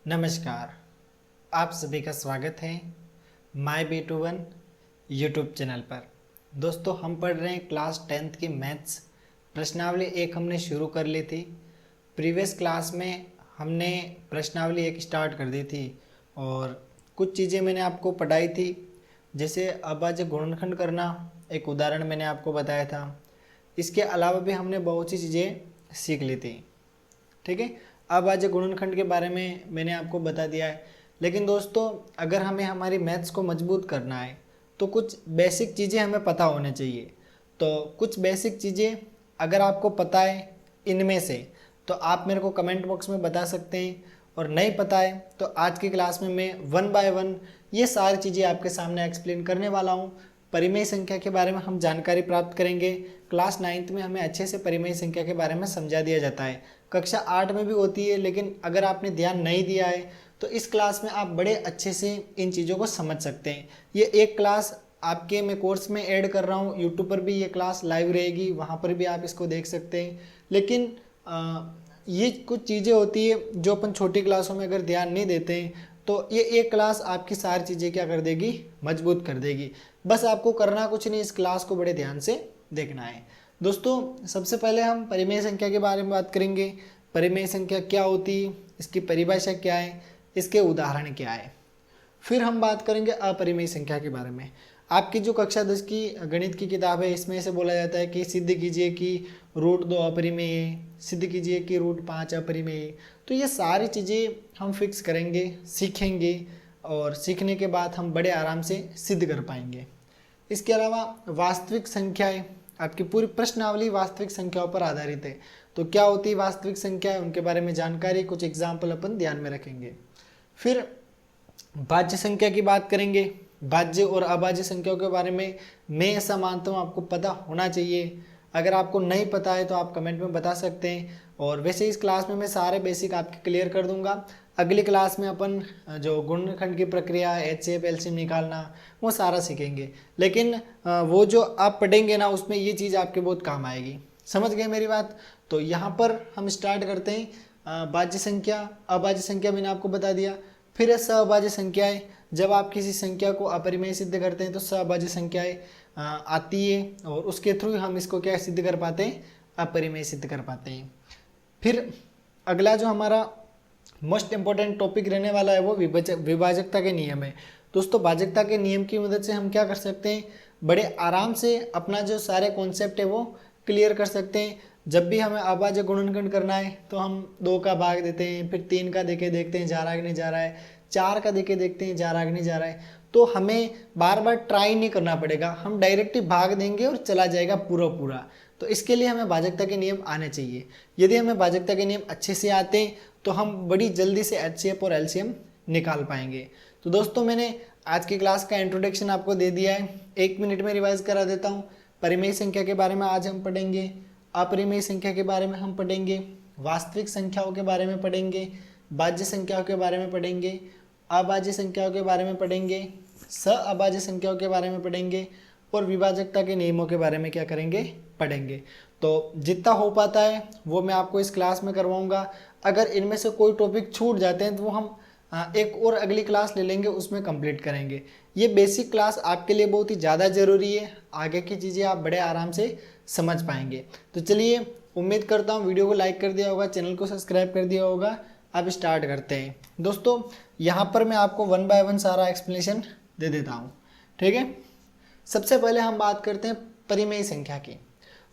नमस्कार। आप सभी का स्वागत है माई B21 यूट्यूब चैनल पर। दोस्तों, हम पढ़ रहे हैं क्लास 10th की मैथ्स प्रश्नावली 1 हमने शुरू कर ली थी। प्रीवियस क्लास में हमने प्रश्नावली 1 स्टार्ट कर दी थी और कुछ चीज़ें मैंने आपको पढ़ाई थी, जैसे अभाज्य गुणनखंड करना, एक उदाहरण मैंने आपको बताया था। इसके अलावा भी हमने बहुत सी चीज़ें सीख ली थी। ठीक है, अब आज गुणनखंड के बारे में मैंने आपको बता दिया है। लेकिन दोस्तों, अगर हमें हमारी मैथ्स को मजबूत करना है तो कुछ बेसिक चीज़ें हमें पता होने चाहिए। तो कुछ बेसिक चीज़ें अगर आपको पता है इनमें से, तो आप मेरे को कमेंट बॉक्स में बता सकते हैं, और नहीं पता है तो आज की क्लास में मैं 1 बाय 1 ये सारी चीज़ें आपके सामने एक्सप्लेन करने वाला हूँ। परिमेय संख्या के बारे में हम जानकारी प्राप्त करेंगे। क्लास 9th में हमें अच्छे से परिमेय संख्या के बारे में समझा दिया जाता है, कक्षा 8 में भी होती है, लेकिन अगर आपने ध्यान नहीं दिया है तो इस क्लास में आप बड़े अच्छे से इन चीज़ों को समझ सकते हैं। ये एक क्लास आपके मैं कोर्स में ऐड कर रहा हूँ, यूट्यूब पर भी ये क्लास लाइव रहेगी, वहाँ पर भी आप इसको देख सकते हैं। लेकिन ये कुछ चीज़ें होती है जो अपन छोटी क्लासों में अगर ध्यान नहीं देते हैं तो ये एक क्लास आपकी सारी चीज़ें क्या कर देगी, मजबूत कर देगी। बस आपको करना कुछ नहीं, इस क्लास को बड़े ध्यान से देखना है। दोस्तों, सबसे पहले हम परिमेय संख्या के बारे में बात करेंगे। परिमेय संख्या क्या होती है, इसकी परिभाषा क्या है, इसके उदाहरण क्या है। फिर हम बात करेंगे अपरिमेय संख्या के बारे में। आपकी जो कक्षा 10 की गणित की किताब है, इसमें से बोला जाता है कि सिद्ध कीजिए कि √2 अपरिमेय है, सिद्ध कीजिए कि √5 अपरिमेय है। तो ये सारी चीज़ें हम फिक्स करेंगे, सीखेंगे, और सीखने के बाद हम बड़े आराम से सिद्ध कर पाएंगे। इसके अलावा वास्तविक संख्याएं, आपकी पूरी प्रश्नावली वास्तविक संख्याओं पर आधारित है। तो क्या होती है वास्तविक संख्याएं, उनके बारे में जानकारी, कुछ एग्जाम्पल अपन ध्यान में रखेंगे। फिर भाज्य संख्या की बात करेंगे। भाज्य और अभाज्य संख्याओं के बारे में मैं ऐसा मानता हूँ आपको पता होना चाहिए। अगर आपको नहीं पता है तो आप कमेंट में बता सकते हैं, और वैसे इस क्लास में मैं सारे बेसिक आपके क्लियर कर दूंगा। अगली क्लास में अपन जो गुणनखंड की प्रक्रिया, HCF LCM निकालना, वो सारा सीखेंगे। लेकिन वो जो आप पढ़ेंगे ना, उसमें ये चीज़ आपके बहुत काम आएगी। समझ गए मेरी बात? तो यहाँ पर हम स्टार्ट करते हैं। भाज्य संख्या, अभाज्य संख्या मैंने आपको बता दिया। फिर है सहभाज्य संख्याएं। जब आप किसी संख्या को अपरिमेय सिद्ध करते हैं तो सहभाज्य संख्याएं आती है, और उसके थ्रू हम इसको क्या सिद्ध कर पाते हैं, अपरिमेय सिद्ध कर पाते हैं। फिर अगला जो हमारा मोस्ट इंपॉर्टेंट टॉपिक रहने वाला है वो विभाजकता के नियम है। दोस्तों, भाजकता के नियम की मदद से हम क्या कर सकते हैं, बड़े आराम से अपना जो सारे कॉन्सेप्ट है वो क्लियर कर सकते हैं। जब भी हमें अभाज्य गुणनखंड करना है तो हम 2 का भाग देते हैं, फिर 3 का देके देखते हैं जा रहा है कि नहीं जा रहा है, 4 का देके देखते हैं जा रहा है कि नहीं जा रहा है। तो हमें बार बार ट्राई नहीं करना पड़ेगा, हम डायरेक्ट ही भाग देंगे और चला जाएगा पूरा पूरा। तो इसके लिए हमें भाजकता के नियम आने चाहिए। यदि हमें भाजकता के नियम अच्छे से आते हैं तो हम बड़ी जल्दी से HCF और LCM निकाल पाएंगे। तो दोस्तों, मैंने आज की क्लास का इंट्रोडक्शन आपको दे दिया है, 1 मिनट में रिवाइज करा देता हूँ। परिमेय संख्या के बारे में आज हम पढ़ेंगे, अपरिमेय संख्या के बारे में हम पढ़ेंगे, वास्तविक संख्याओं के बारे में पढ़ेंगे, भाज्य संख्याओं के बारे में पढ़ेंगे, अभाज्य संख्याओं के बारे में पढ़ेंगे, सहअभाज्य संख्याओं के बारे में पढ़ेंगे, और विभाजकता के नियमों के बारे में क्या करेंगे, पढ़ेंगे। तो जितना हो पाता है वो मैं आपको इस क्लास में करवाऊंगा। अगर इनमें से कोई टॉपिक छूट जाते हैं तो वो हम एक और अगली क्लास ले लेंगे, उसमें कंप्लीट करेंगे। ये बेसिक क्लास आपके लिए बहुत ही ज़्यादा ज़रूरी है, आगे की चीज़ें आप बड़े आराम से समझ पाएंगे। तो चलिए, उम्मीद करता हूँ वीडियो को लाइक कर दिया होगा, चैनल को सब्सक्राइब कर दिया होगा। अब स्टार्ट करते हैं। दोस्तों, यहाँ पर मैं आपको 1 बाय 1 सारा एक्सप्लेनेशन दे देता हूँ, ठीक है। सबसे पहले हम बात करते हैं परिमेय संख्या की।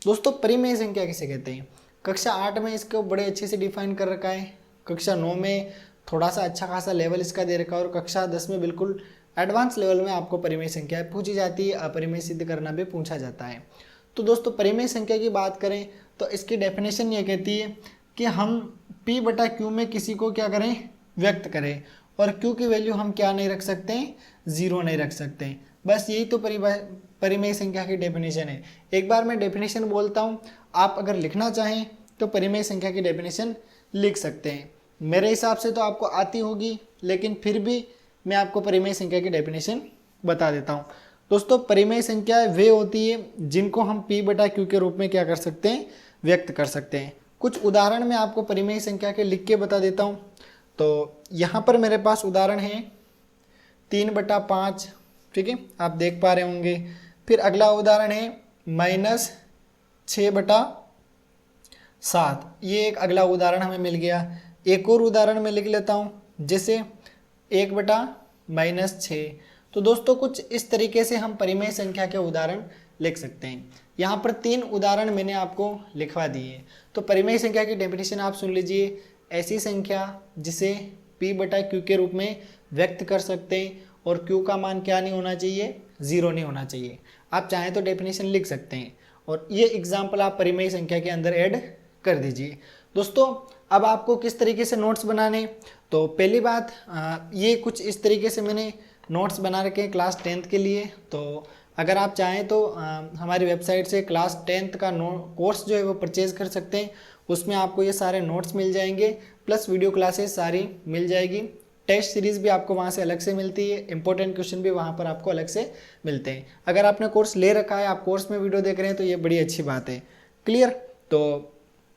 दोस्तों, परिमेय संख्या किसे कहते हैं? कक्षा 8 में इसको बड़े अच्छे से डिफाइन कर रखा है, कक्षा 9 में थोड़ा सा अच्छा खासा लेवल इसका दे रखा है, और कक्षा 10 में बिल्कुल एडवांस लेवल में आपको परिमेय संख्या पूछी जाती है, अपरिमेय सिद्ध करना भी पूछा जाता है। तो दोस्तों, परिमेय संख्या की बात करें तो इसकी डेफिनेशन ये कहती है कि हम P/Q में किसी को क्या करें, व्यक्त करें, और Q की वैल्यू हम क्या नहीं रख सकते हैं, 0 नहीं रख सकते हैं। बस यही तो परिमेय संख्या की डेफिनेशन है। एक बार मैं डेफिनेशन बोलता हूँ, आप अगर लिखना चाहें तो परिमेय संख्या की डेफिनेशन लिख सकते हैं। मेरे हिसाब से तो आपको आती होगी, लेकिन फिर भी मैं आपको परिमेय संख्या की डेफिनेशन बता देता हूँ। दोस्तों, परिमेय संख्या वे होती है जिनको हम P/Q के रूप में क्या कर सकते हैं, व्यक्त कर सकते हैं। कुछ उदाहरण मैं आपको परिमेय संख्या के लिख के बता देता हूँ। तो यहाँ पर मेरे पास उदाहरण है 3/5, ठीक है, आप देख पा रहे होंगे। फिर अगला उदाहरण है -6/7, ये एक अगला उदाहरण हमें मिल गया। एक और उदाहरण मैं लिख लेता हूँ, जैसे 1/-6। तो दोस्तों कुछ इस तरीके से हम परिमेय संख्या के उदाहरण लिख सकते हैं। यहाँ पर 3 उदाहरण मैंने आपको लिखवा दिए। तो परिमेय संख्या की डेफिनेशन आप सुन लीजिए, ऐसी संख्या जिसे p/q के रूप में व्यक्त कर सकते हैं और q का मान क्या नहीं होना चाहिए, 0 नहीं होना चाहिए। आप चाहें तो डेफिनेशन लिख सकते हैं और ये एग्जाम्पल आप परिमेय संख्या के अंदर ऐड कर दीजिए। दोस्तों अब आपको किस तरीके से नोट्स बनाने, तो पहली बात ये कुछ इस तरीके से मैंने नोट्स बना रखे हैं क्लास 10th के लिए। तो अगर आप चाहें तो हमारी वेबसाइट से क्लास 10th का कोर्स जो है वो परचेज़ कर सकते हैं। उसमें आपको ये सारे नोट्स मिल जाएंगे, प्लस वीडियो क्लासेस सारी मिल जाएगी। टेस्ट सीरीज़ भी आपको वहाँ से अलग से मिलती है, इंपॉर्टेंट क्वेश्चन भी वहाँ पर आपको अलग से मिलते हैं। अगर आपने कोर्स ले रखा है, आप कोर्स में वीडियो देख रहे हैं, तो ये बड़ी अच्छी बात है। क्लियर? तो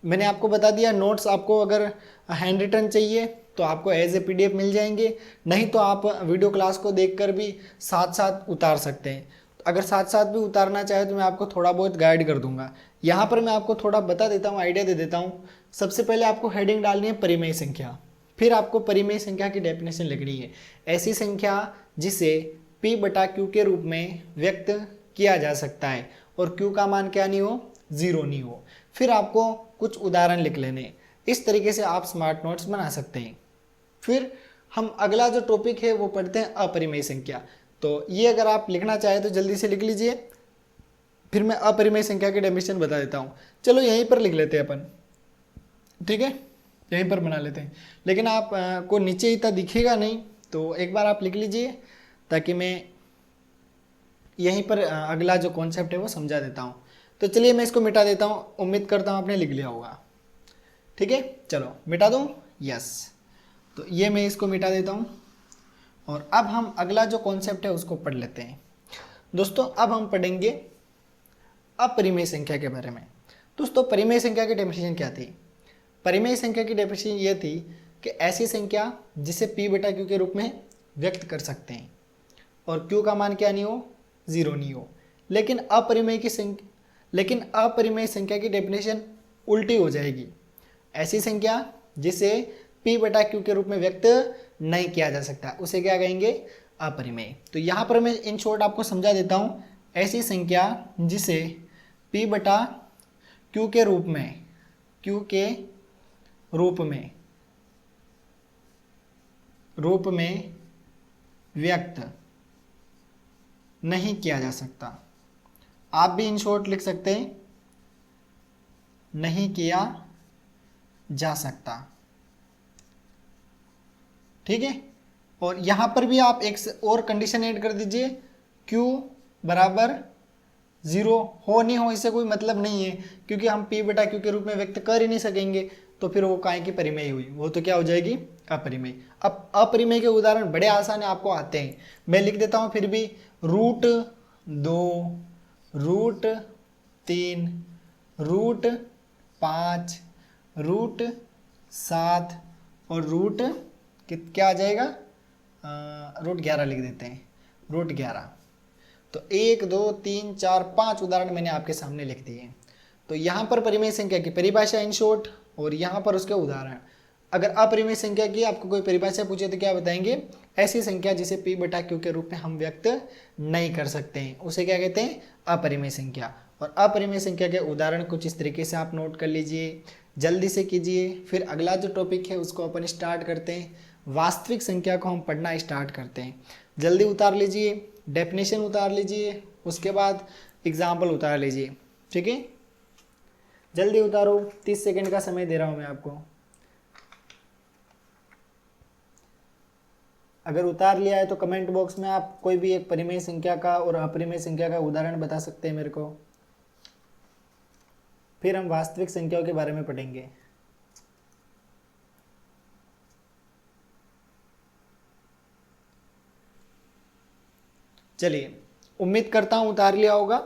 मैंने आपको बता दिया, नोट्स आपको अगर हैंड रिटन चाहिए तो आपको एज ए PDF मिल जाएंगे, नहीं तो आप वीडियो क्लास को देखकर भी साथ साथ उतार सकते हैं। अगर साथ साथ भी उतारना चाहे तो मैं आपको थोड़ा बहुत गाइड कर दूंगा। यहाँ पर मैं आपको थोड़ा बता देता हूँ, आइडिया दे देता हूँ। सबसे पहले आपको हेडिंग डालनी है परिमेय संख्या, फिर आपको परिमेय संख्या की डेफिनेशन लिखनी है, ऐसी संख्या जिसे p/q के रूप में व्यक्त किया जा सकता है और q का मान क्या नहीं हो, 0 नहीं हो। फिर आपको कुछ उदाहरण लिख लेने। इस तरीके से आप स्मार्ट नोट्स बना सकते हैं। फिर हम अगला जो टॉपिक है वो पढ़ते हैं अपरिमेय संख्या। तो ये अगर आप लिखना चाहें तो जल्दी से लिख लीजिए, फिर मैं अपरिमेय संख्या की डेफिनेशन बता देता हूँ। चलो यहीं पर लिख लेते हैं अपन, ठीक है, यहीं पर बना लेते हैं। लेकिन आप को नीचे इतना दिखेगा नहीं, तो एक बार आप लिख लीजिए ताकि मैं यहीं पर अगला जो कॉन्सेप्ट है वो समझा देता हूँ। तो चलिए मैं इसको मिटा देता हूँ, उम्मीद करता हूँ आपने लिख लिया होगा। ठीक है, चलो मिटा दूँ, यस। तो ये मैं इसको मिटा देता हूँ और अब हम अगला जो कॉन्सेप्ट है उसको पढ़ लेते हैं। दोस्तों अब हम पढ़ेंगे अपरिमेय संख्या के बारे में। दोस्तों परिमेय संख्या की डेफिनेशन क्या थी? परिमेय संख्या की डेफिनेशन ये थी कि ऐसी संख्या जिसे p/q के रूप में व्यक्त कर सकते हैं और q का मान क्या नहीं हो, 0 नहीं हो। लेकिन अपरिमेय संख्या की डेफिनेशन उल्टी हो जाएगी, ऐसी संख्या जिसे p/q के रूप में व्यक्त नहीं किया जा सकता, उसे क्या कहेंगे, अपरिमेय। तो यहाँ पर मैं इन शॉर्ट आपको समझा देता हूँ, ऐसी संख्या जिसे p/q के रूप में, q के रूप में व्यक्त नहीं किया जा सकता। आप भी इन शॉर्ट लिख सकते हैं, नहीं किया जा सकता, ठीक है। और यहाँ पर भी आप एक और कंडीशन ऐड कर दीजिए, q बराबर 0 हो नहीं हो इससे कोई मतलब नहीं है, क्योंकि हम p/q के रूप में व्यक्त कर ही नहीं सकेंगे, तो फिर वो काहे की परिमेय हुई, वो तो क्या हो जाएगी, अपरिमेय। अब अपरिमेय के उदाहरण बड़े आसान है, आपको आते हैं, मैं लिख देता हूँ फिर भी। √2, √3, √5, √7 और क्या आ जाएगा, √11 लिख देते हैं, √11। तो 1 2 3 4 5 उदाहरण मैंने आपके सामने लिख दिए। तो यहाँ पर परिमेय संख्या की परिभाषा इन शॉर्ट और यहाँ पर उसके उदाहरण। अगर अपरिमेय संख्या की आपको कोई परिभाषा पूछे तो क्या बताएंगे, ऐसी संख्या जिसे p/q के रूप में हम व्यक्त नहीं कर सकते हैं, उसे क्या कहते हैं, अपरिमेय संख्या। और अपरिमेय संख्या के उदाहरण कुछ इस तरीके से आप नोट कर लीजिए, जल्दी से कीजिए। फिर अगला जो टॉपिक है उसको अपन स्टार्ट करते हैं, वास्तविक संख्या को हम पढ़ना स्टार्ट करते हैं। जल्दी उतार लीजिए, डेफिनेशन उतार लीजिए, उसके बाद एग्जाम्पल उतार लीजिए, ठीक है, जल्दी उतारो, 30 सेकंड का समय दे रहा हूं मैं आपको। अगर उतार लिया है तो कमेंट बॉक्स में आप कोई भी एक परिमेय संख्या का और अपरिमेय संख्या का उदाहरण बता सकते हैं मेरे को, फिर हम वास्तविक संख्याओं के बारे में पढ़ेंगे। चलिए, उम्मीद करता हूँ उतार लिया होगा।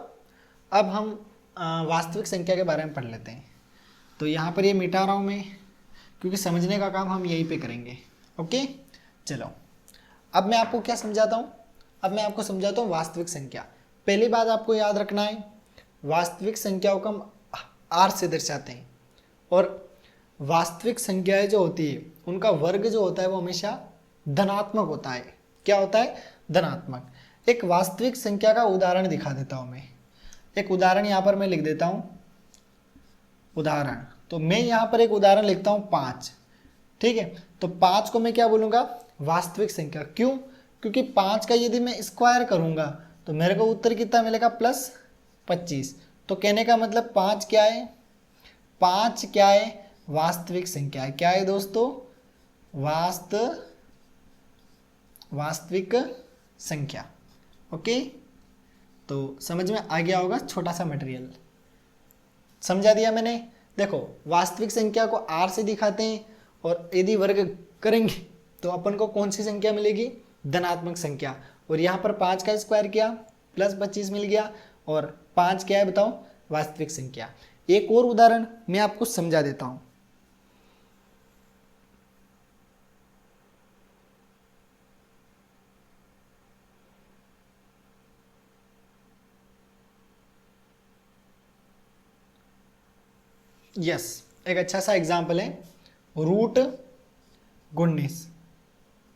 अब हम वास्तविक संख्या के बारे में पढ़ लेते हैं। तो यहाँ पर ये मिटा रहा हूँ मैं, क्योंकि समझने का काम हम यहीं पे करेंगे। ओके, चलो अब मैं आपको क्या समझाता हूँ, अब मैं आपको समझाता हूँ वास्तविक संख्या। पहली बात आपको याद रखना है, वास्तविक संख्याओं को हम आर से दर्शाते हैं, और वास्तविक संख्याएं जो होती है उनका वर्ग जो होता है वो हमेशा धनात्मक होता है। क्या होता है? धनात्मक। एक वास्तविक संख्या का उदाहरण दिखा देता हूं मैं, एक उदाहरण यहाँ पर मैं लिख देता हूं, उदाहरण। तो मैं यहाँ पर एक उदाहरण लिखता हूँ 5, ठीक है। तो 5 को मैं क्या बोलूँगा? वास्तविक संख्या। क्यों? क्योंकि 5 का यदि मैं स्क्वायर करूँगा तो मेरे को उत्तर कितना मिलेगा? +25। तो कहने का मतलब 5 क्या है? 5 क्या है? वास्तविक संख्या है। क्या है दोस्तों? वास्तविक संख्या। ओके, तो समझ में आ गया होगा, छोटा सा मटेरियल समझा दिया मैंने। देखो, वास्तविक संख्या को आर से दिखाते हैं, और यदि वर्ग करेंगे तो अपन को कौन सी संख्या मिलेगी? धनात्मक संख्या। और यहाँ पर 5 का स्क्वायर किया, +25 मिल गया, और 5 क्या है बताओ? वास्तविक संख्या। एक और उदाहरण मैं आपको समझा देता हूँ। यस, एक अच्छा सा एग्जाम्पल है √19,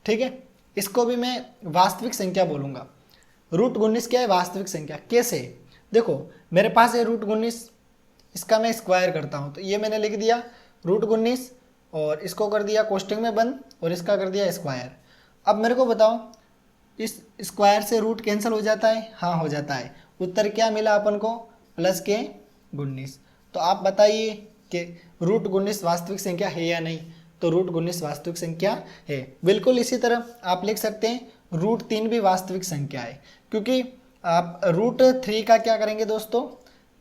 ठीक है। इसको भी मैं वास्तविक संख्या बोलूँगा। √19 क्या है? वास्तविक संख्या। कैसे? देखो, मेरे पास है √19, इसका मैं स्क्वायर करता हूँ, तो ये मैंने लिख दिया √19, और इसको कर दिया कोष्टक में बंद, और इसका कर दिया स्क्वायर। अब मेरे को बताओ, इस स्क्वायर से रूट कैंसिल हो जाता है? हाँ, हो जाता है। उत्तर क्या मिला अपन को? +19। तो आप बताइए कि √19 वास्तविक संख्या है या नहीं? तो √19 वास्तविक संख्या है। बिल्कुल इसी तरह आप लिख सकते हैं √3 भी वास्तविक संख्या है, क्योंकि आप √3 का क्या करेंगे दोस्तों?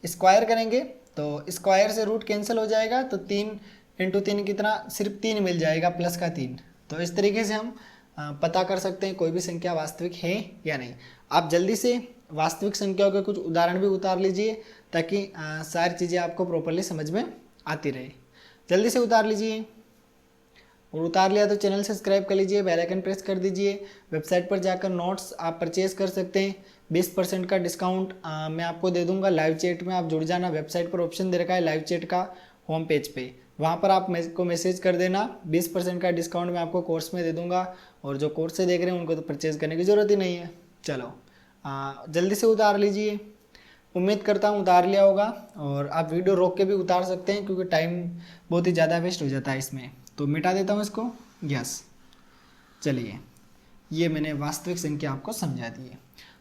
स्क्वायर करेंगे, तो स्क्वायर से रूट कैंसिल हो जाएगा, तो 3 × 3 कितना? सिर्फ 3 मिल जाएगा, प्लस का 3। तो इस तरीके से हम पता कर सकते हैं कोई भी संख्या वास्तविक है या नहीं। आप जल्दी से वास्तविक संख्याओं के कुछ उदाहरण भी उतार लीजिए, ताकि सारी चीज़ें आपको प्रॉपरली समझ में आती रहे। जल्दी से उतार लीजिए, और उतार लिया तो चैनल सब्सक्राइब कर लीजिए, बेल आइकन प्रेस कर दीजिए। वेबसाइट पर जाकर नोट्स आप परचेज कर सकते हैं। 20% का डिस्काउंट मैं आपको दे दूंगा। लाइव चैट में आप जुड़ जाना। वेबसाइट पर ऑप्शन दे रखा है लाइव चैट का होम पेज पे, वहाँ पर आप को मैसेज कर देना। 20% का डिस्काउंट मैं आपको कोर्स में दे दूंगा, और जो कोर्स से देख रहे हैं उनको तो परचेज करने की ज़रूरत ही नहीं है। चलो जल्दी से उतार लीजिए। उम्मीद करता हूँ उतार लिया होगा, और आप वीडियो रोक के भी उतार सकते हैं, क्योंकि टाइम बहुत ही ज़्यादा वेस्ट हो जाता है इसमें। तो मिटा देता हूँ इसको। यस, चलिए, ये मैंने वास्तविक संख्या आपको समझा दी है।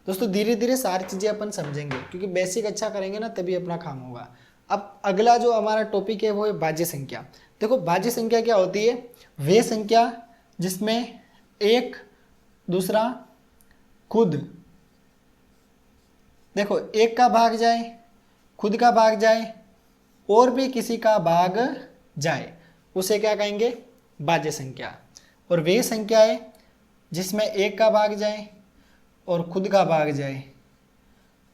दोस्तों, धीरे धीरे सारी चीज़ें अपन समझेंगे, क्योंकि बेसिक अच्छा करेंगे ना, तभी अपना काम होगा। अब अगला जो हमारा टॉपिक है वो है भाज्य संख्या। देखो, भाज्य संख्या क्या होती है? वे संख्या जिसमें एक दूसरा खुद, देखो, एक का भाग जाए, खुद का भाग जाए, और भी किसी का भाग जाए, उसे क्या कहेंगे? भाज्य संख्या। और वे संख्या है जिसमें एक का भाग जाए, और खुद का भाग जाए,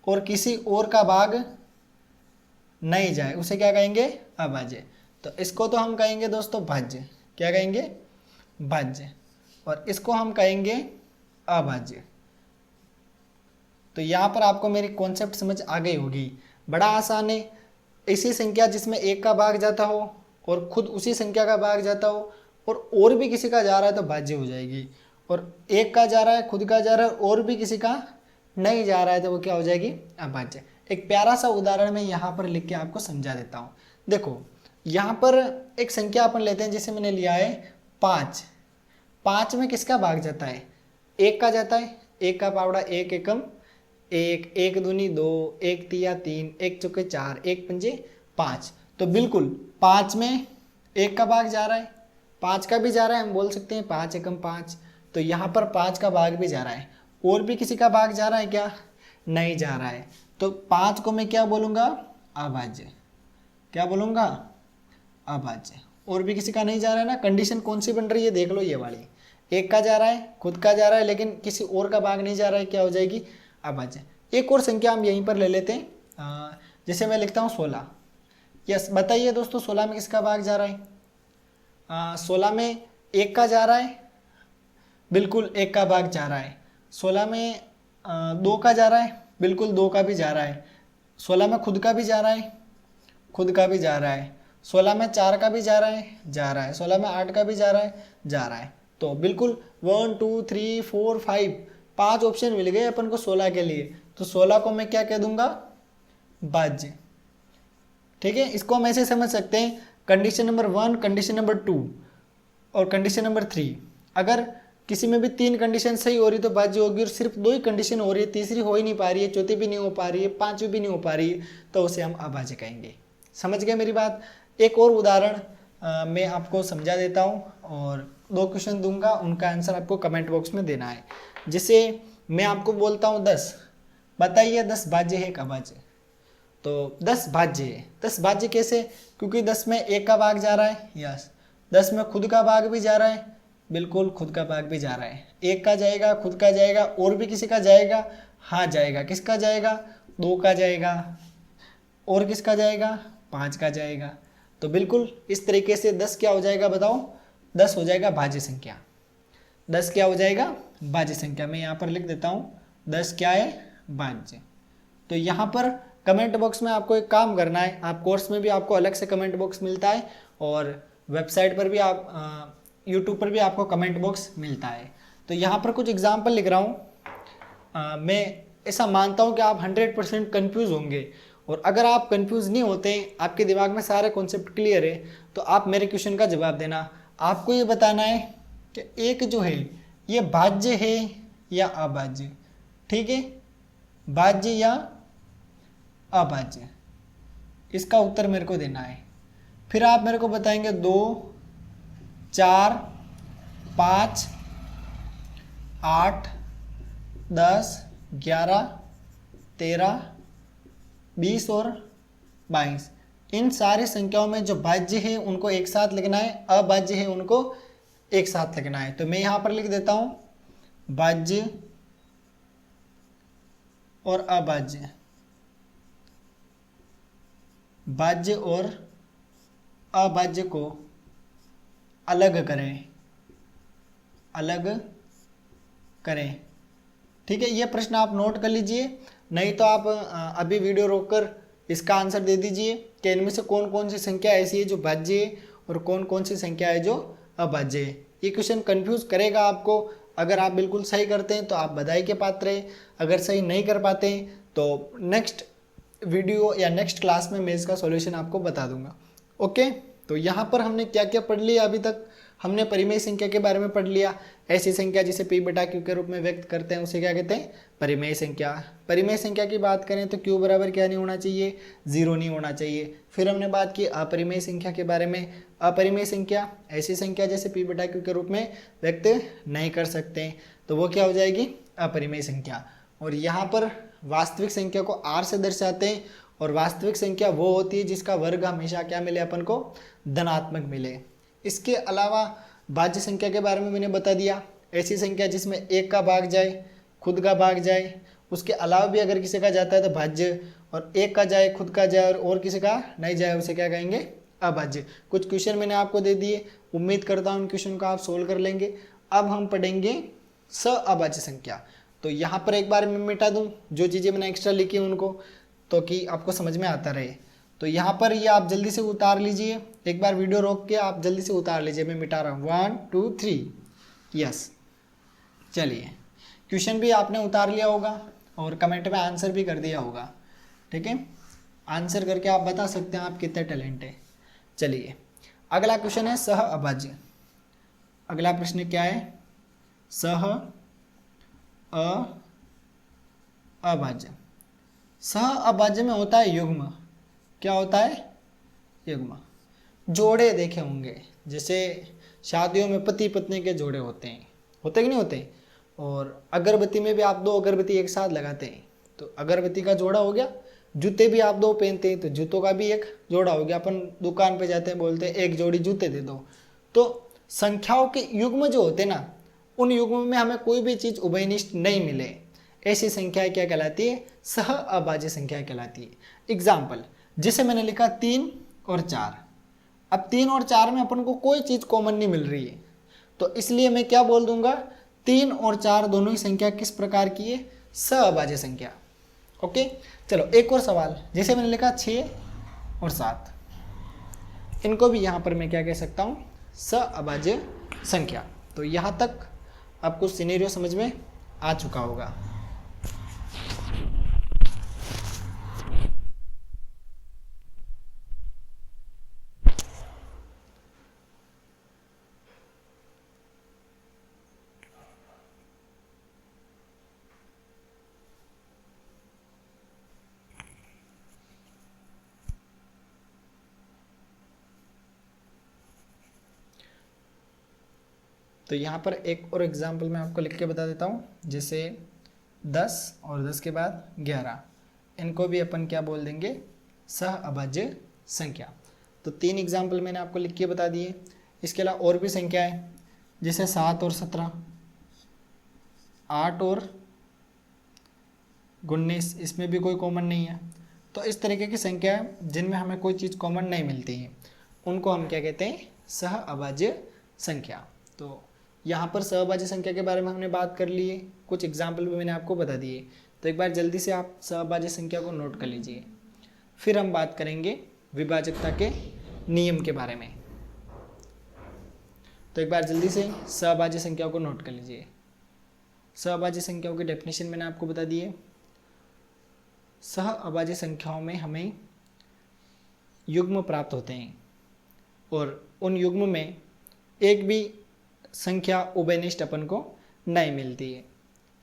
और किसी और का भाग नहीं जाए, उसे क्या कहेंगे? अभाज्य। तो इसको तो हम कहेंगे दोस्तों भाज्य। क्या कहेंगे? भाज्य। और इसको हम कहेंगे अभाज्य। तो यहाँ पर आपको मेरी कॉन्सेप्ट समझ आ गई होगी। बड़ा आसान है। ऐसी संख्या जिसमें एक का भाग जाता हो, और खुद उसी संख्या का भाग जाता हो, और भी किसी का जा रहा है, तो भाज्य हो जाएगी। और एक का जा रहा है, खुद का जा रहा है, और भी किसी का नहीं जा रहा है, तो वो क्या हो जाएगी? अभाज्य। एक प्यारा सा उदाहरण मैं यहाँ पर लिख के आपको समझा देता हूँ। देखो, यहाँ पर एक संख्या अपन लेते हैं, जैसे मैंने लिया है 5। 5 में किसका भाग जाता है? एक का जाता है। एक का पावड़ा एक एकम एक, एक दूनी 2, एक तिया 3, एक चौके 4, एक पंजे 5। तो बिल्कुल 5 में एक का भाग जा रहा है, 5 का भी जा रहा है, हम बोल सकते हैं 5 एकम 5। तो यहाँ पर 5 का भाग भी जा रहा है। और भी किसी का भाग जा रहा है क्या? नहीं जा रहा है। तो 5 को मैं क्या बोलूँगा? अभाज्य। क्या बोलूँगा? अभाज्य। और भी किसी का नहीं जा रहा है ना। कंडीशन कौन सी बन रही है? देख लो, ये वाली। एक का जा रहा है, खुद का जा रहा है, लेकिन किसी और का भाग नहीं जा रहा है, क्या हो जाएगी? अभाज्य। एक और संख्या हम यहीं पर ले लेते हैं, जैसे मैं लिखता हूँ 16। यस, बताइए दोस्तों, 16 में किसका भाग जा रहा है? 16 में एक का जा रहा है, बिल्कुल 1 का भाग जा रहा है। 16 में 2 का जा रहा है, बिल्कुल 2 का भी जा रहा है। 16 में खुद का भी जा रहा है, खुद का भी जा रहा है। 16 में 4 का भी जा रहा है, जा रहा है। 16 में 8 का भी जा रहा है, जा रहा है। तो बिल्कुल 1 2 3 4 5 5 ऑप्शन मिल गए अपन को 16 के लिए। तो 16 को मैं क्या कह दूंगा, भाज्य। ठीक है, इसको हम ऐसे समझ सकते हैं, कंडीशन नंबर 1, कंडीशन नंबर 2 और कंडीशन नंबर 3। अगर किसी में भी 3 कंडीशन सही हो रही तो भाज्य होगी, और सिर्फ 2 ही कंडीशन हो रही है, तीसरी हो ही नहीं पा रही है, चौथी भी नहीं हो पा रही है, पांचवी भी नहीं हो पा रही है, तो उसे हम अभाज्य कहेंगे। समझ गए मेरी बात। एक और उदाहरण मैं आपको समझा देता हूँ, और 2 क्वेश्चन दूंगा, उनका आंसर आपको कमेंट बॉक्स में देना है। जिसे मैं आपको बोलता हूँ 10, बताइए 10 भाज्य है, अभाज्य। तो 10 भाज्य है। 10 भाज्य कैसे, क्योंकि 10 में 1 का भाग जा रहा है, यस। 10 में खुद का भाग भी जा रहा है, बिल्कुल खुद का भाग भी जा रहा है। 1 का जाएगा, खुद का जाएगा, और भी किसी का जाएगा, हाँ जाएगा। किसका जाएगा, 2 का जाएगा, और किसका जाएगा, 5 का जाएगा। तो बिल्कुल इस तरीके से 10 क्या हो जाएगा, बताओ, 10 हो जाएगा भाज्य संख्या। 10 क्या हो जाएगा, भाज्य संख्या। मैं यहाँ पर लिख देता हूँ, 10 क्या है, भाज्य। तो यहाँ पर कमेंट बॉक्स में आपको एक काम करना है, आप कोर्स में भी आपको अलग से कमेंट बॉक्स मिलता है, और वेबसाइट पर भी आप यूट्यूब पर भी आपको कमेंट बॉक्स मिलता है। तो यहाँ पर कुछ एग्जाम्पल लिख रहा हूँ। मैं ऐसा मानता हूँ कि आप 100% कन्फ्यूज़ होंगे, और अगर आप कन्फ्यूज़ नहीं होते, आपके दिमाग में सारे कॉन्सेप्ट क्लियर है, तो आप मेरे क्वेश्चन का जवाब देना। आपको ये बताना है कि एक जो है ये भाज्य है या अभाज्य। ठीक है, भाज्य या अभाज्य, इसका उत्तर मेरे को देना है। फिर आप मेरे को बताएंगे 2 4 5 8 10 11 13 20 और 22। इन सारी संख्याओं में जो भाज्य है उनको एक साथ लिखना है, अभाज्य है उनको एक साथ लिखना है। तो मैं यहाँ पर लिख देता हूँ भाज्य और अभाज्य, भाज्य और अभाज्य को अलग करें, अलग करें। ठीक है, ये प्रश्न आप नोट कर लीजिए, नहीं तो आप अभी वीडियो रोककर इसका आंसर दे दीजिए कि इनमें से कौन कौन सी संख्या ऐसी है जो भाज्य है और कौन कौन सी संख्या है जो अभाज्य है। ये क्वेश्चन कंफ्यूज करेगा आपको। अगर आप बिल्कुल सही करते हैं तो आप बधाई के पात्र हैं, अगर सही नहीं कर पाते हैं तो नेक्स्ट वीडियो या नेक्स्ट क्लास में मैं इसका सॉल्यूशन आपको बता दूंगा। ओके, तो यहाँ पर हमने क्या क्या पढ़ लिया अभी तक। हमने परिमेय संख्या के बारे में पढ़ लिया। ऐसी संख्या जिसे p बटा q के रूप में व्यक्त करते हैं उसे क्या कहते हैं, परिमेय संख्या। परिमेय संख्या की बात करें तो q बराबर क्या नहीं होना चाहिए, 0 नहीं होना चाहिए। फिर हमने बात की अपरिमेय संख्या के बारे में। अपरिमेय संख्या ऐसी संख्या जैसे p बटा q के रूप में व्यक्त नहीं कर सकते, तो वो क्या हो जाएगी, अपरिमेय संख्या। और यहाँ पर वास्तविक संख्या को r से दर्शाते हैं, और वास्तविक संख्या वो होती है जिसका वर्ग हमेशा क्या मिले अपन को, धनात्मक मिले। इसके अलावा भाज्य संख्या के बारे में मैंने बता दिया, ऐसी संख्या जिसमें 1 का भाग जाए, खुद का भाग जाए, उसके अलावा भी अगर किसी का जाता है तो भाज्य, और 1 का जाए, खुद का जाए और किसी का नहीं जाए उसे क्या कहेंगे, अभाज्य। कुछ क्वेश्चन मैंने आपको दे दिए, उम्मीद करता हूँ उन क्वेश्चन को आप सोल्व कर लेंगे। अब हम पढ़ेंगे अभाज्य संख्या। तो यहाँ पर एक बार मैं मिटा दूँ जो चीज़ें मैंने एक्स्ट्रा लिखी उनको, तो कि आपको समझ में आता रहे। तो यहाँ पर ये आप जल्दी से उतार लीजिए, एक बार वीडियो रोक के आप जल्दी से उतार लीजिए। मैं मिटा रहा हूँ, 1 2 3, यस। चलिए, क्वेश्चन भी आपने उतार लिया होगा और कमेंट में आंसर भी कर दिया होगा। ठीक है, आंसर करके आप बता सकते हैं आप कितने टैलेंट है। चलिए, अगला क्वेश्चन है सह अभाज्य। अगला प्रश्न क्या है, सह अभाज्य। सह अभाज्य में होता है युग्म। क्या होता है, युग्म। जोड़े देखे होंगे, जैसे शादियों में पति पत्नी के जोड़े होते हैं, होते कि नहीं होते। और अगरबत्ती में भी आप 2 अगरबत्ती एक साथ लगाते हैं तो अगरबत्ती का जोड़ा हो गया। जूते भी आप 2 पहनते हैं तो जूतों का भी एक जोड़ा हो गया। अपन दुकान पे जाते हैं, बोलते हैं 1 जोड़ी जूते दे दो। तो संख्याओं के युग्म जो होते हैं ना, उन युग्म में हमें कोई भी चीज़ उभयनिष्ठ नहीं मिले, ऐसी संख्या क्या कहलाती है, सह अभाज्य संख्या कहलाती है। एग्जाम्पल, जैसे मैंने लिखा 3 और 4। अब 3 और 4 में अपन को कोई चीज़ कॉमन नहीं मिल रही है, तो इसलिए मैं क्या बोल दूंगा, 3 और 4 दोनों ही संख्या किस प्रकार की है? सअभाज्य संख्या। ओके, चलो एक और सवाल, जैसे मैंने लिखा 6 और 7, इनको भी यहाँ पर मैं क्या कह सकता हूँ? सअभाज्य संख्या। तो यहाँ तक आपको सिनेरियो समझ में आ चुका होगा। तो यहाँ पर एक और एग्जाम्पल मैं आपको लिख के बता देता हूँ, जैसे 10 और 10 के बाद 11, इनको भी अपन क्या बोल देंगे? सहअभाज्य संख्या। तो 3 एग्जाम्पल मैंने आपको लिख के बता दिए। इसके अलावा और भी संख्या है, जैसे 7 और 17, 8 और 19, इसमें भी कोई कॉमन नहीं है। तो इस तरीके की संख्या जिनमें हमें कोई चीज़ कॉमन नहीं मिलती है, उनको हम क्या कहते हैं? सहअभाज्य संख्या। तो यहाँ पर सहअभाज्य संख्या के बारे में हमने बात कर ली है, कुछ एग्जाम्पल भी मैंने आपको बता दिए। तो एक बार जल्दी से आप सहअभाज्य संख्या को नोट कर लीजिए, फिर हम बात करेंगे विभाजकता के नियम के बारे में। तो एक बार जल्दी से सहअभाज्य संख्याओं को नोट कर लीजिए। सहअभाज्य संख्याओं की डेफिनेशन मैंने आपको बता दी है। सहअभाज्य संख्याओं में हमें युग्म प्राप्त होते हैं और उन युग्म में एक भी संख्या उभयनिष्ठ अपन को नहीं मिलती है,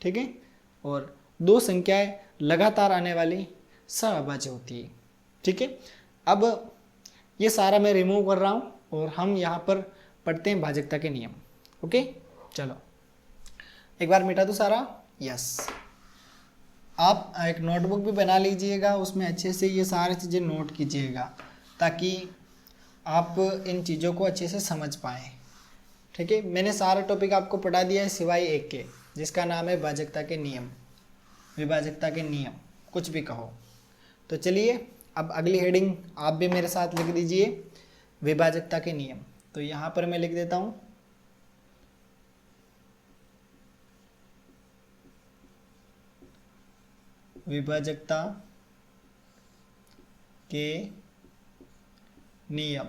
ठीक है। और 2 संख्याएं लगातार आने वाली सहअभाज्य होती है, ठीक है। अब ये सारा मैं रिमूव कर रहा हूँ और हम यहाँ पर पढ़ते हैं भाजकता के नियम। ओके, चलो एक बार मिटा दो सारा। यस, आप एक नोटबुक भी बना लीजिएगा, उसमें अच्छे से ये सारी चीज़ें नोट कीजिएगा ताकि आप इन चीज़ों को अच्छे से समझ पाएँ, ठीक है। मैंने सारा टॉपिक आपको पढ़ा दिया है सिवाय एक के, जिसका नाम है भाजकता के नियम, विभाजकता के नियम, कुछ भी कहो। तो चलिए अब अगली हेडिंग आप भी मेरे साथ लिख दीजिए, विभाजकता के नियम। तो यहाँ पर मैं लिख देता हूँ विभाजकता के नियम।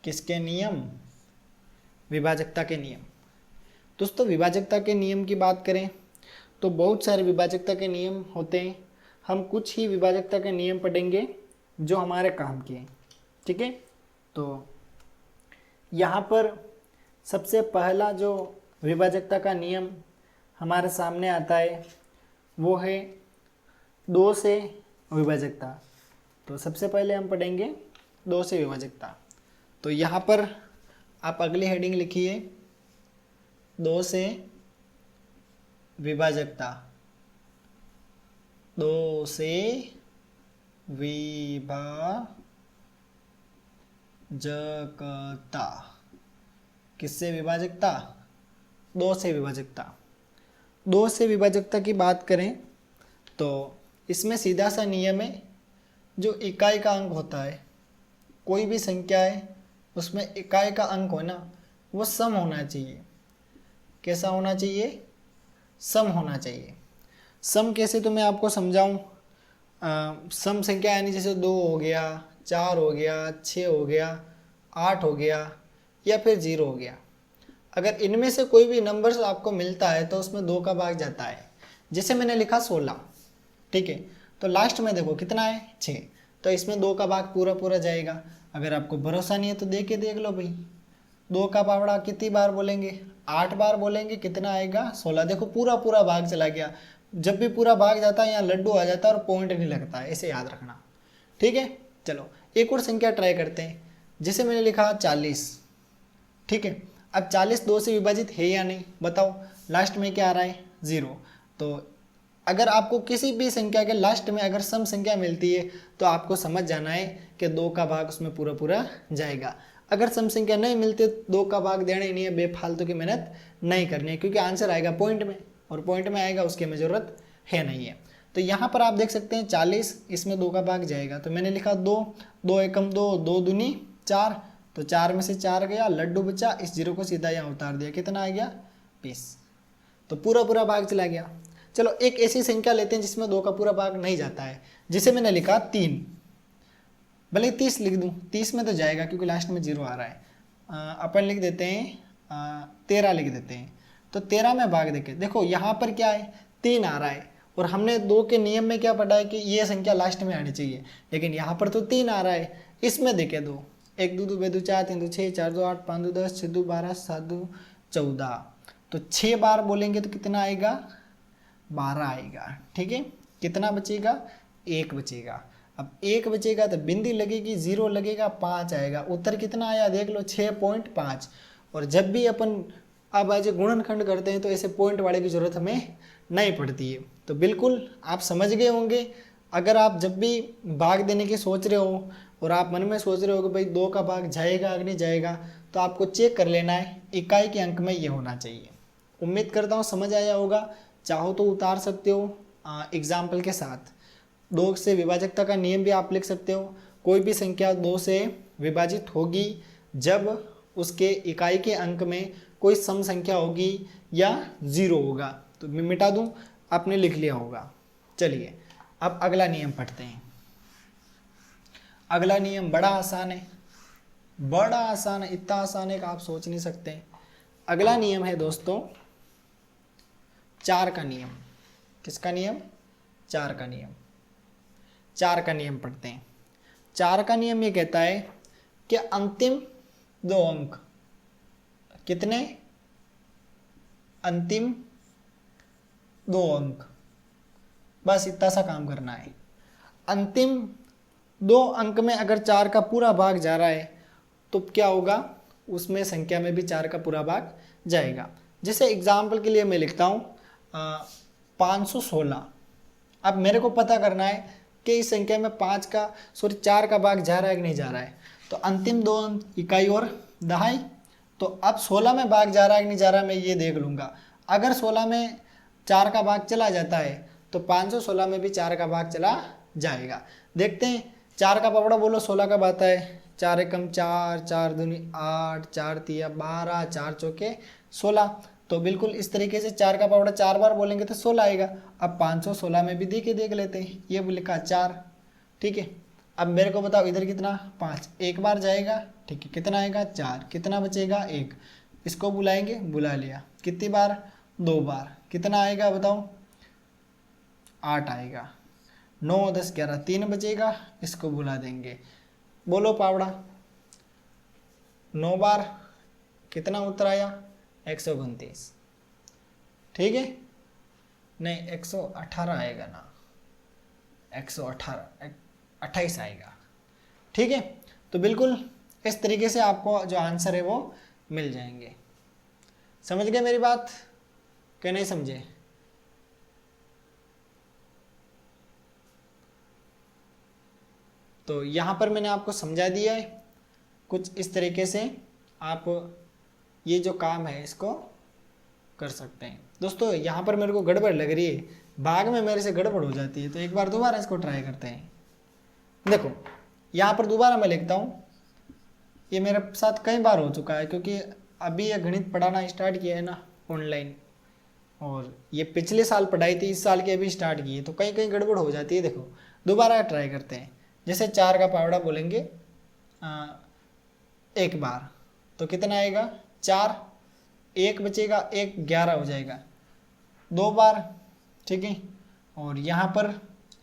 किसके नियम? विभाजकता के नियम। दोस्तों विभाजकता के नियम की बात करें तो बहुत सारे विभाजकता के नियम होते हैं। हम कुछ ही विभाजकता के नियम पढ़ेंगे जो हमारे काम के हैं, ठीक है। तो यहाँ पर सबसे पहला जो विभाजकता का नियम हमारे सामने आता है वो है 2 से विभाजकता। तो सबसे पहले हम पढ़ेंगे 2 से विभाजकता। तो यहाँ पर आप अगली हेडिंग लिखिए 2 से विभाजकता। 2 से विभाजकता। किससे विभाजकता? 2 से विभाजकता। 2 से विभाजकता की बात करें तो इसमें सीधा सा नियम है, जो इकाई का अंक होता है, कोई भी संख्या है उसमें इकाई का अंक हो ना, वो सम होना चाहिए। कैसा होना चाहिए? सम होना चाहिए। सम कैसे तो मैं आपको समझाऊं। सम संख्या यानी जैसे 2 हो गया, 4 हो गया, 6 हो गया, 8 हो गया या फिर 0 हो गया। अगर इनमें से कोई भी नंबर आपको मिलता है तो उसमें 2 का भाग जाता है। जैसे मैंने लिखा 16, ठीक है, तो लास्ट में देखो कितना है? 6, तो इसमें 2 का भाग पूरा पूरा जाएगा। अगर आपको भरोसा नहीं है तो देख लो भाई, 2 का पावड़ा कितनी बार बोलेंगे? 8 बार बोलेंगे, कितना आएगा? 16। देखो पूरा पूरा भाग चला गया। जब भी पूरा भाग जाता है यहाँ लड्डू आ जाता है और पॉइंट नहीं लगता है, ऐसे याद रखना, ठीक है। चलो एक और संख्या ट्राई करते हैं। जैसे मैंने लिखा 40, ठीक है। अब 40 2 से विभाजित है या नहीं बताओ? लास्ट में क्या आ रहा है? 0। तो अगर आपको किसी भी संख्या के लास्ट में अगर सम संख्या मिलती है तो आपको समझ जाना है कि 2 का भाग उसमें पूरा पूरा जाएगा। अगर सम संख्या नहीं मिलती 2 का भाग देना ही नहीं है, बेफालतू की मेहनत नहीं करनी है, क्योंकि आंसर आएगा पॉइंट में, और पॉइंट में आएगा उसकी हमें ज़रूरत है नहीं है। तो यहाँ पर आप देख सकते हैं 40, इसमें 2 का भाग जाएगा। तो मैंने लिखा 2, 2 एकम 2, 2 दूनी 4, तो 4 में से 4 गया, लड्डू बचा, इस 0 को सीधा यहाँ उतार दिया, कितना आ गया 20। तो पूरा पूरा भाग चला गया। चलो एक ऐसी संख्या लेते हैं जिसमें 2 का पूरा भाग नहीं जाता है, जिसे मैंने लिखा 3, भले 30 लिख दूँ, 30 में तो जाएगा क्योंकि लास्ट में 0 आ रहा है। अपन लिख देते हैं 13 लिख देते हैं। तो 13 में भाग देखे, देखो यहाँ पर क्या है 3 आ रहा है, और हमने 2 के नियम में क्या पढ़ा है कि ये संख्या लास्ट में आनी चाहिए, लेकिन यहाँ पर तो 3 आ रहा है। इसमें देखे 2, 1 2 2 2 4 3 2 6 4 2 8 5 2 10 6 2 12 7 2 14, तो 6 बार बोलेंगे तो कितना आएगा 12 आएगा। ठीक है, कितना बचेगा 1 बचेगा। अब 1 बचेगा तो बिंदी लगेगी, 0 लगेगा, 5 आएगा। उत्तर कितना आया देख लो 6.5। और जब भी अपन अब आज गुणनखंड करते हैं तो ऐसे पॉइंट वाले की जरूरत हमें नहीं पड़ती है। तो बिल्कुल आप समझ गए होंगे। अगर आप जब भी भाग देने की सोच रहे हो और आप मन में सोच रहे हो कि भाई 2 का भाग जाएगा कि नहीं जाएगा, तो आपको चेक कर लेना है इकाई के अंक में ये होना चाहिए। उम्मीद करता हूँ समझ आया होगा। चाहो तो उतार सकते हो एग्जाम्पल के साथ। 2 से विभाजकता का नियम भी आप लिख सकते हो। कोई भी संख्या 2 से विभाजित होगी जब उसके इकाई के अंक में कोई सम संख्या होगी या 0 होगा। तो मैं मिटा दूं, आपने लिख लिया होगा। चलिए अब अगला नियम पढ़ते हैं। अगला नियम बड़ा आसान है, बड़ा आसान है, इतना आसान है कि आप सोच नहीं सकते। अगला नियम है दोस्तों 4 का नियम। किसका नियम 4 का नियम। 4 का नियम पढ़ते हैं। 4 का नियम ये कहता है कि अंतिम 2 अंक कितने, अंतिम 2 अंक, बस इतना सा काम करना है। अंतिम 2 अंक में अगर 4 का पूरा भाग जा रहा है तो क्या होगा, उसमें संख्या में भी 4 का पूरा भाग जाएगा। जैसे एग्जाम्पल के लिए मैं लिखता हूँ 516। अब मेरे को पता करना है कि इस संख्या में 4 का भाग जा रहा है कि नहीं जा रहा है। तो अंतिम 2 अंक इकाई और दहाई। तो अब 16 में भाग जा रहा है कि नहीं जा रहा है मैं ये देख लूँगा। अगर 16 में 4 का भाग चला जाता है तो 516 में भी 4 का भाग चला जाएगा। देखते हैं 4 का पावड़ा बोलो 16 कब आता है। 4 एकम 4, 4 दूनी 8, 4 तिया 12, 4 चौके 16। तो बिल्कुल इस तरीके से 4 का पावड़ा 4 बार बोलेंगे तो 16 आएगा। अब 516 में भी देख लेते हैं। ये लिखा 4, ठीक है। अब मेरे को बताओ इधर कितना 5, एक बार जाएगा, ठीक है। कितना आएगा 4, कितना बचेगा 1। इसको बुलाएंगे, बुला लिया। कितनी बार 2 बार। कितना आएगा बताओ 8 आएगा। 9 10 11 3 बचेगा, इसको बुला देंगे। बोलो पावड़ा 9 बार कितना उत्तर आया 129, ठीक है। नहीं 118 आएगा ना, 118 28 आएगा, ठीक है। तो बिल्कुल इस तरीके से आपको जो आंसर है वो मिल जाएंगे। समझ गए मेरी बात कि नहीं समझे। तो यहाँ पर मैंने आपको समझा दिया है। कुछ इस तरीके से आप ये जो काम है इसको कर सकते हैं। दोस्तों यहाँ पर मेरे को गड़बड़ लग रही है, भाग में मेरे से गड़बड़ हो जाती है, तो एक बार दोबारा इसको ट्राई करते हैं। देखो यहाँ पर दोबारा मैं लिखता हूँ। ये मेरे साथ कई बार हो चुका है क्योंकि अभी ये गणित पढ़ाना स्टार्ट किया है ना ऑनलाइन, और ये पिछले साल पढ़ाई थी, इस साल की अभी स्टार्ट की है, तो कहीं कहीं गड़बड़ हो जाती है। देखो दोबारा ट्राई करते हैं। जैसे 4 का पावड़ा बोलेंगे एक बार तो कितना आएगा 4, 1 बचेगा, 1 11 हो जाएगा। 2 बार, ठीक है। और यहाँ पर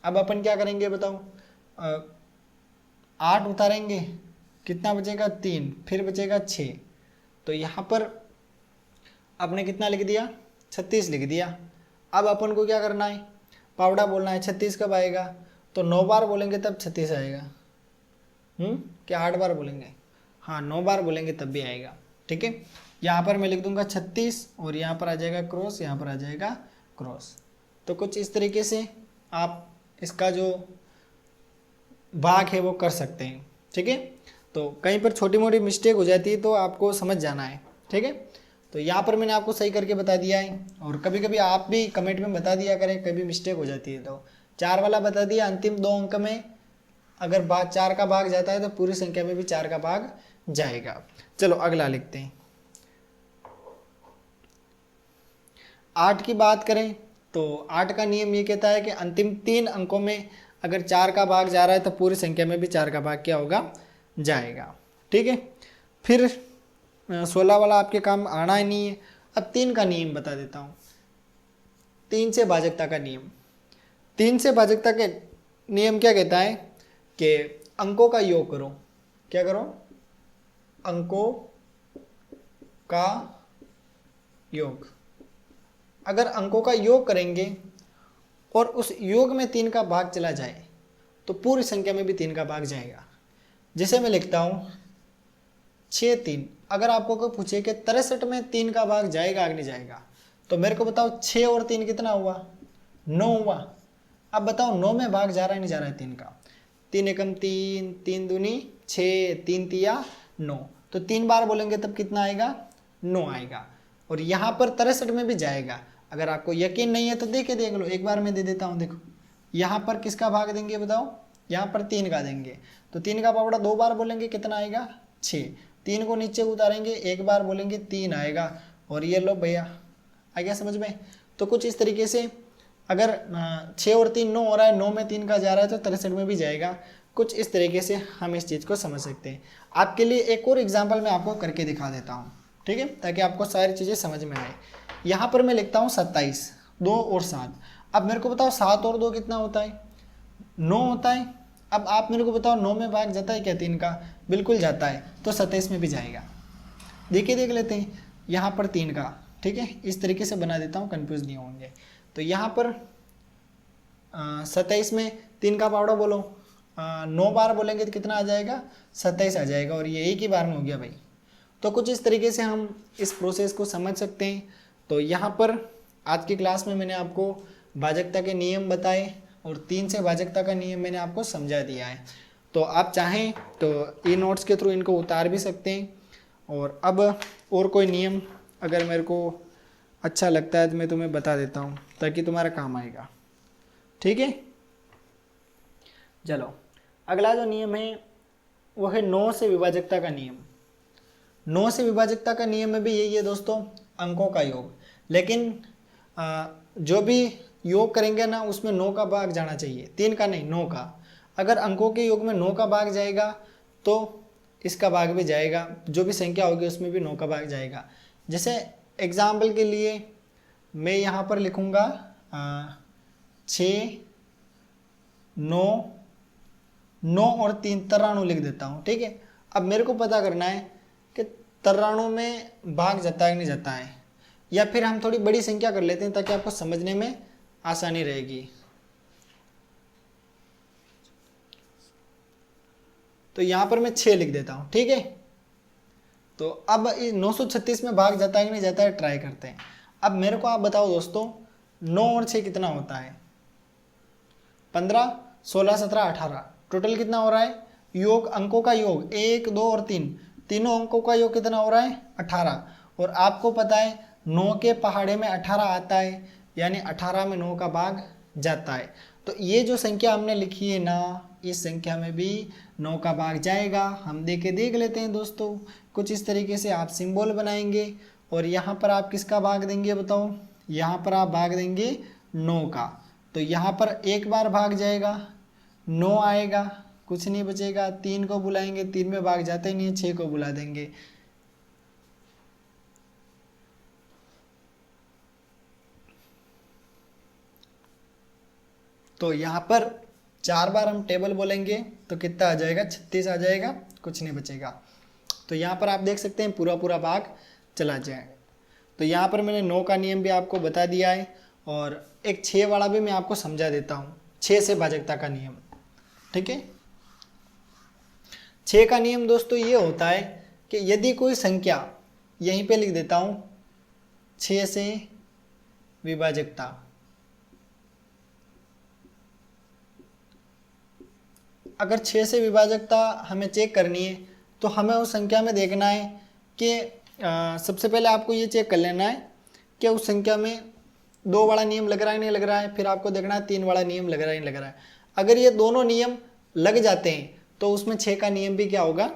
अब अपन क्या करेंगे बताओ 8 उतारेंगे, कितना बचेगा 3, फिर बचेगा 6। तो यहाँ पर आपने कितना लिख दिया 36 लिख दिया। अब अपन को क्या करना है पावड़ा बोलना है। 36 कब आएगा, तो 9 बार बोलेंगे तब 36 आएगा। क्या 8 बार बोलेंगे, हाँ 9 बार बोलेंगे तब भी आएगा, ठीक है। यहाँ पर मैं लिख दूंगा 36 और यहाँ पर आ जाएगा क्रॉस, यहाँ पर आ जाएगा क्रॉस। तो कुछ इस तरीके से आप इसका जो भाग है वो कर सकते हैं, ठीक है। तो कहीं पर छोटी मोटी मिस्टेक हो जाती है तो आपको समझ जाना है, ठीक है। तो यहाँ पर मैंने आपको सही करके बता दिया है, और कभी कभी आप भी कमेंट में बता दिया करें कभी मिस्टेक हो जाती है। तो 4 वाला बता दिया, अंतिम 2 अंक में अगर 4 का भाग जाता है तो पूरी संख्या में भी 4 का भाग जाएगा। चलो अगला लिखते हैं। 8 की बात करें तो 8 का नियम ये कहता है कि अंतिम 3 अंकों में अगर 4 का भाग जा रहा है तो पूरी संख्या में भी 4 का भाग क्या होगा, जाएगा। ठीक है, फिर 16 वाला आपके काम आना ही नहीं है। अब 3 का नियम बता देता हूँ, 3 से भाजकता का नियम। 3 से भाजकता के नियम क्या कहता है कि अंकों का योग करो। क्या करो, अंकों का योग। अगर अंकों का योग करेंगे और उस योग में 3 का भाग चला जाए तो पूरी संख्या में भी 3 का भाग जाएगा। जैसे मैं लिखता हूँ 6 3। अगर आपको कोई पूछे कि 63 में 3 का भाग जाएगा कि नहीं जाएगा, तो मेरे को बताओ 6 और 3 कितना हुआ, 9 हुआ। अब बताओ 9 में भाग जा रहा है नहीं जा रहा है 3 का। 3 एकम 3, 3 दूनी 6, 3 तिया 9। तो 3 बार बोलेंगे तब कितना आएगा, 9 आएगा। और यहाँ पर 63 में भी जाएगा। अगर आपको यकीन नहीं है तो देख लो, एक बार मैं दे देता हूँ। देखो यहाँ पर किसका भाग देंगे बताओ, यहाँ पर 3 का देंगे। तो 3 का पावड़ा 2 बार बोलेंगे कितना आएगा, 6। 3 को नीचे उतारेंगे, एक बार बोलेंगे 3 आएगा। और ये लो भैया, आ गया समझ में। तो कुछ इस तरीके से अगर 6 और 3 9 हो रहा है, 9 में 3 का जा रहा है तो 63 में भी जाएगा। कुछ इस तरीके से हम इस चीज़ को समझ सकते हैं। आपके लिए एक और एग्जाम्पल मैं आपको करके दिखा देता हूँ, ठीक है, ताकि आपको सारी चीज़ें समझ में आए। यहाँ पर मैं लिखता हूँ 27, 2 और 7। अब मेरे को बताओ 7 और 2 कितना होता है, 9 होता है। अब आप मेरे को बताओ 9 में भाग जाता है क्या 3 का, बिल्कुल जाता है। तो 27 में भी जाएगा। देखिए देख लेते हैं यहाँ पर 3 का, ठीक है, इस तरीके से बना देता हूँ, कंफ्यूज नहीं होंगे। तो यहाँ पर 27 में 3 का पावड़ा बोलो, 9 बार बोलेंगे तो कितना आ जाएगा, 27 आ जाएगा। और ये एक ही बार में हो गया भाई। तो कुछ इस तरीके से हम इस प्रोसेस को समझ सकते हैं। तो यहाँ पर आज की क्लास में मैंने आपको भाजकता के नियम बताए और 3 से भाजकता का नियम मैंने आपको समझा दिया है। तो आप चाहें तो ई नोट्स के थ्रू इनको उतार भी सकते हैं। और अब और कोई नियम अगर मेरे को अच्छा लगता है तो मैं तुम्हें बता देता हूँ, ताकि तुम्हारा काम आएगा। ठीक है, चलो अगला जो नियम है वो है 9 से विभाजकता का नियम। 9 से विभाजकता का नियम में भी यही है दोस्तों, अंकों का योग। लेकिन जो भी योग करेंगे ना उसमें 9 का भाग जाना चाहिए, 3 का नहीं, 9 का। अगर अंकों के योग में 9 का भाग जाएगा तो इसका भाग भी जाएगा, जो भी संख्या होगी उसमें भी 9 का भाग जाएगा। जैसे एग्जाम्पल के लिए मैं यहाँ पर लिखूँगा 6 9 9 और 3 93 लिख देता हूँ। ठीक है, अब मेरे को पता करना है कि 93 में भाग जाता है कि नहीं जाता है, या फिर हम थोड़ी बड़ी संख्या कर लेते हैं ताकि आपको समझने में आसानी रहेगी। तो यहाँ पर मैं 6 लिख देता हूँ। ठीक है, तो अब 936 में भाग जाता है कि नहीं जाता है, ट्राई करते हैं। अब मेरे को आप बताओ दोस्तों 9 और 6 कितना होता है, 15 16 17 18, टोटल कितना हो रहा है, योग अंकों का योग 1 2 और 3, तीनों अंकों का योग कितना हो रहा है, 18। और आपको पता है 9 के पहाड़े में 18 आता है, यानी 18 में 9 का भाग जाता है। तो ये जो संख्या हमने लिखी है ना, इस संख्या में भी 9 का भाग जाएगा। हम देख लेते हैं दोस्तों। कुछ इस तरीके से आप सिंबल बनाएंगे और यहाँ पर आप किसका भाग देंगे बताओ, यहाँ पर आप भाग देंगे 9 का। तो यहाँ पर एक बार भाग जाएगा, 9 आएगा, कुछ नहीं बचेगा। 3 को बुलाएंगे, 3 में भाग जाते ही नहीं है, 6 को बुला देंगे। तो यहाँ पर 4 बार हम टेबल बोलेंगे तो कितना आ जाएगा, 36 आ जाएगा, कुछ नहीं बचेगा। तो यहाँ पर आप देख सकते हैं पूरा पूरा भाग चला जाएगा। तो यहाँ पर मैंने 9 का नियम भी आपको बता दिया है और एक 6 वाला भी मैं आपको समझा देता हूँ, 6 से भाजकता का नियम। ठीक है, 6 का नियम दोस्तों ये होता है कि यदि कोई संख्या, यहीं पे लिख देता हूँ 6 से विभाजकता, अगर 6 से विभाजकता हमें चेक करनी है तो हमें उस संख्या में देखना है कि सबसे पहले आपको ये चेक कर लेना है कि उस संख्या में 2 वाला नियम लग रहा है नहीं लग रहा है, फिर आपको देखना है 3 वाला नियम लग रहा है नहीं लग रहा है। अगर ये दोनों नियम लग जाते हैं तो उसमें 6 का नियम भी क्या होगा,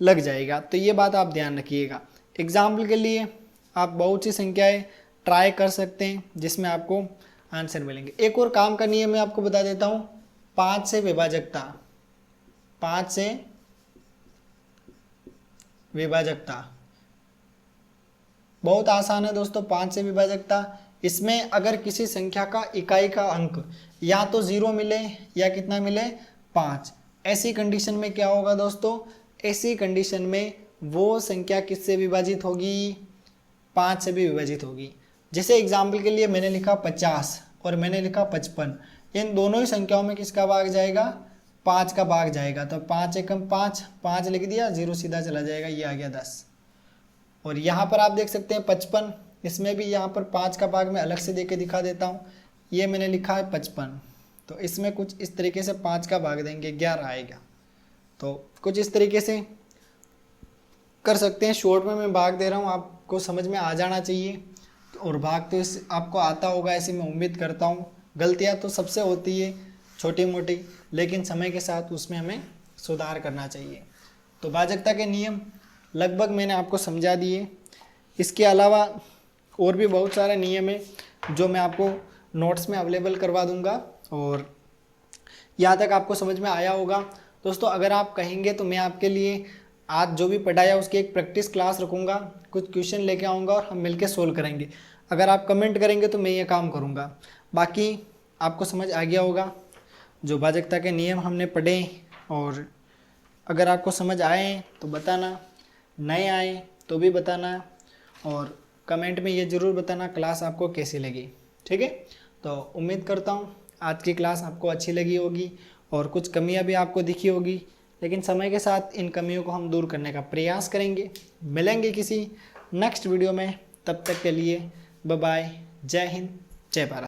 लग जाएगा। तो ये बात आप ध्यान रखिएगा। एग्जाम्पल के लिए आप बहुत सी संख्याएं ट्राई कर सकते हैं जिसमें आपको आंसर मिलेंगे। एक और काम का नियम मैं आपको बता देता हूँ, 5 से विभाजकता। 5 से विभाजकता बहुत आसान है दोस्तों। 5 से विभाजकता, इसमें अगर किसी संख्या का इकाई का अंक या तो 0 मिले या कितना मिले 5, ऐसी कंडीशन में क्या होगा दोस्तों, ऐसी कंडीशन में वो संख्या किससे विभाजित होगी, 5 से भी विभाजित होगी। जैसे एग्जाम्पल के लिए मैंने लिखा 50 और मैंने लिखा 55, इन दोनों ही संख्याओं में किसका भाग जाएगा, 5 का भाग जाएगा। तो 5 एकम 5, 5 लिख दिया, 0 सीधा चला जाएगा, ये आ गया 10। और यहाँ पर आप देख सकते हैं 55, इसमें भी यहाँ पर 5 का भाग मैं अलग से दे के दिखा देता हूँ। ये मैंने लिखा है 55, तो इसमें कुछ इस तरीके से 5 का भाग देंगे, 11 आएगा। तो कुछ इस तरीके से कर सकते हैं। शॉर्ट में मैं भाग दे रहा हूँ, आपको समझ में आ जाना चाहिए। और भाग तो इस आपको आता होगा ऐसी मैं उम्मीद करता हूँ। गलतियाँ तो सबसे होती है छोटी मोटी, लेकिन समय के साथ उसमें हमें सुधार करना चाहिए। तो भाजकता के नियम लगभग मैंने आपको समझा दिए। इसके अलावा और भी बहुत सारे नियम हैं जो मैं आपको नोट्स में अवेलेबल करवा दूंगा, और यहाँ तक आपको समझ में आया होगा। दोस्तों अगर आप कहेंगे तो मैं आपके लिए आज जो भी पढ़ाया उसकी एक प्रैक्टिस क्लास रखूँगा, कुछ क्वेश्चन लेके आऊँगा और हम मिलके सोल्व करेंगे। अगर आप कमेंट करेंगे तो मैं ये काम करूँगा। बाकी आपको समझ आ गया होगा जो भाजकता के नियम हमने पढ़े, और अगर आपको समझ आए तो बताना, नए आए तो भी बताना, और कमेंट में ये ज़रूर बताना क्लास आपको कैसी लगी। ठीक है, तो उम्मीद करता हूँ आज की क्लास आपको अच्छी लगी होगी और कुछ कमियाँ भी आपको दिखी होगी, लेकिन समय के साथ इन कमियों को हम दूर करने का प्रयास करेंगे। मिलेंगे किसी नेक्स्ट वीडियो में, तब तक के लिए बाय बाय। जय हिंद, जय भारत।